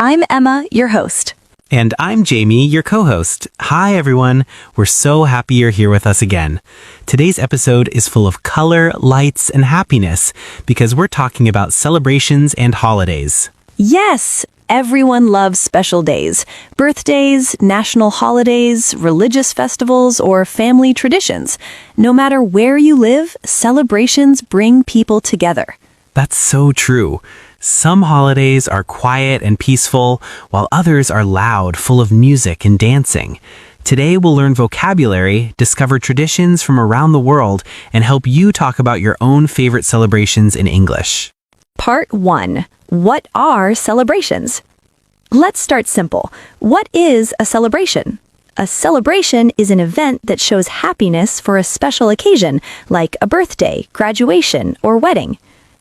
I'm Emma, your host. And I'm Jamie, your co-host. Hi, everyone. We're so happy you're here with us again. Today's episode is full of color, lights, and happiness because we're talking about celebrations and holidays. Yes, everyone loves special days. Birthdays, national holidays, religious festivals, or family traditions. No matter where you live, celebrations bring people together. That's so true. Some holidays are quiet and peaceful, while others are loud, full of music and dancing. Today we'll learn vocabulary, discover traditions from around the world, and help you talk about your own favorite celebrations in English. Part 1. What are celebrations? Let's start simple. What is a celebration? A celebration is an event that shows happiness for a special occasion, like a birthday, graduation, or wedding.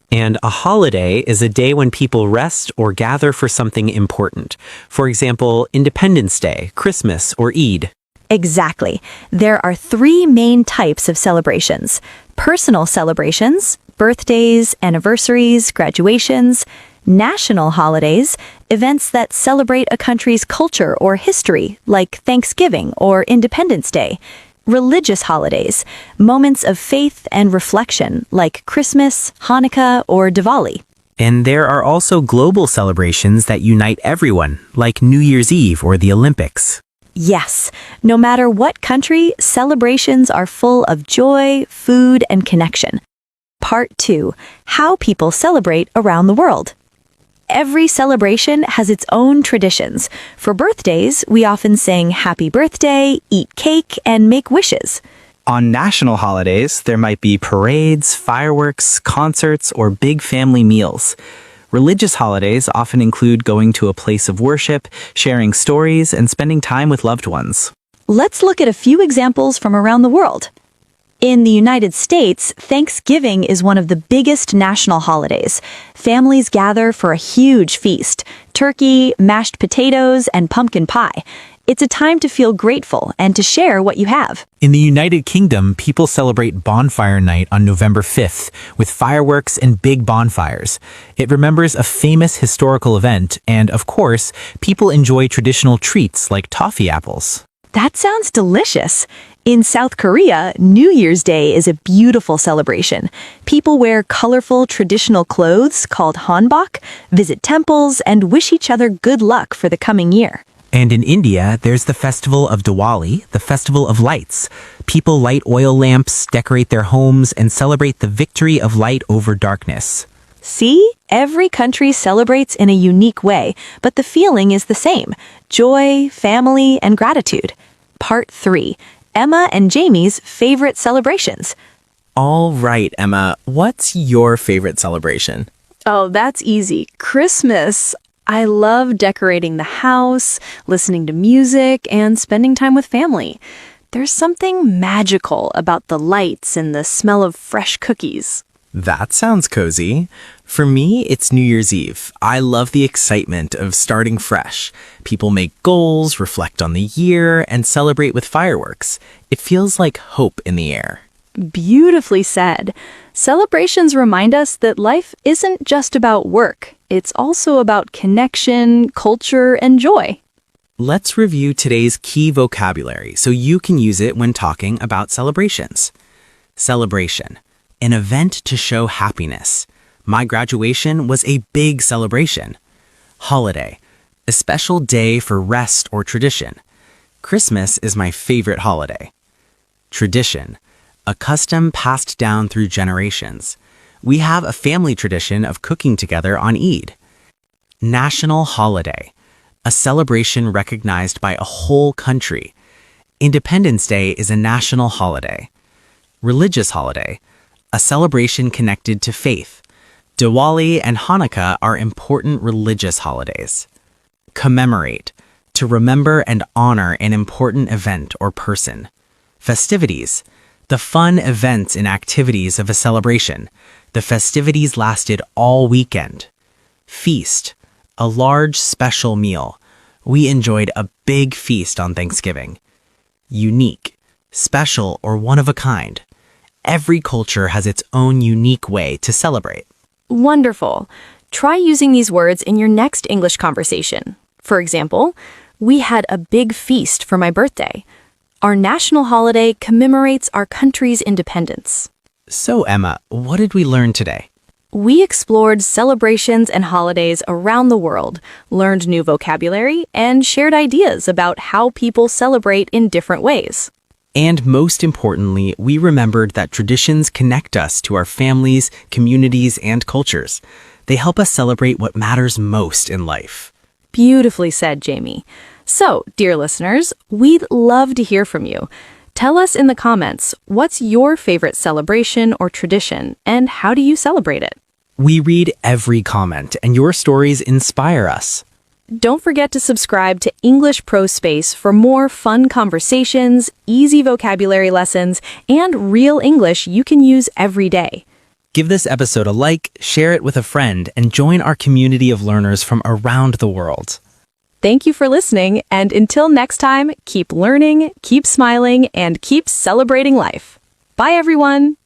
And a holiday is a day when people rest or gather for something important. For example, Independence Day, Christmas, or Eid. Exactly. There are 3 main types of celebrations. Personal celebrations, birthdays, anniversaries, graduations. National holidays, events that celebrate a country's culture or history, like Thanksgiving or Independence Day. Religious holidays, moments of faith and reflection, like Christmas, Hanukkah, or Diwali. And there are also global celebrations that unite everyone, like New Year's Eve or the Olympics. Yes, no matter what country, celebrations are full of joy, food, and connection. Part 2. How people celebrate around the world. Every celebration has its own traditions. For birthdays, we often sing happy birthday, eat cake, and make wishes. On national holidays, there might be parades, fireworks, concerts, or big family meals. Religious holidays often include going to a place of worship, sharing stories, and spending time with loved ones. Let's look at a few examples from around the world. In the United States, Thanksgiving is one of the biggest national holidays. Families gather for a huge feast: turkey, mashed potatoes, and pumpkin pie. It's a time to feel grateful and to share what you have. In the United Kingdom, people celebrate Bonfire Night on November 5th with fireworks and big bonfires. It remembers a famous historical event, and of course, people enjoy traditional treats like toffee apples. That sounds delicious. In South Korea, New Year's Day is a beautiful celebration. People wear colorful traditional clothes called hanbok, visit temples, and wish each other good luck for the coming year. And in India, there's the festival of Diwali, the festival of lights. People light oil lamps, decorate their homes, and celebrate the victory of light over darkness. See? Every country celebrates in a unique way, but the feeling is the same: joy, family, and gratitude. Part 3. Emma and Jamie's favorite celebrations. All right, Emma, what's your favorite celebration? Oh, that's easy. Christmas. I love decorating the house, listening to music, and spending time with family. There's something magical about the lights and the smell of fresh cookies. That sounds cozy. For me, it's New Year's Eve. I love the excitement of starting fresh. People make goals, reflect on the year, and celebrate with fireworks. It feels like hope in the air. Beautifully said. Celebrations remind us that life isn't just about work. It's also about connection, culture, and joy. Let's review today's key vocabulary so you can use it when talking about celebrations. Celebration. An event to show happiness. My graduation was a big celebration. Holiday. A special day for rest or tradition. Christmas is my favorite holiday. Tradition. A custom passed down through generations. We have a family tradition of cooking together on Eid. National holiday. A celebration recognized by a whole country. Independence Day is a national holiday. Religious holiday. A celebration connected to faith. Diwali and Hanukkah are important religious holidays. Commemorate. To remember and honor an important event or person. Festivities. The fun events and activities of a celebration. The festivities lasted all weekend. Feast. A large special meal. We enjoyed a big feast on Thanksgiving. Unique. Special or one of a kind. Every culture has its own unique way to celebrate. Wonderful. Try using these words in your next English conversation. For example, we had a big feast for my birthday. Our national holiday commemorates our country's independence. So, Emma, what did we learn today? We explored celebrations and holidays around the world, learned new vocabulary, and shared ideas about how people celebrate in different ways. And most importantly, we remembered that traditions connect us to our families, communities, and cultures. They help us celebrate what matters most in life. Beautifully said, Jamie. So, dear listeners, we'd love to hear from you. Tell us in the comments, what's your favorite celebration or tradition, and how do you celebrate it? We read every comment, and your stories inspire us. Don't forget to subscribe to English Pro Space for more fun conversations, easy vocabulary lessons, and real English you can use every day. Give this episode a like, share it with a friend, and join our community of learners from around the world. Thank you for listening, and until next time, keep learning, keep smiling, and keep celebrating life. Bye, everyone!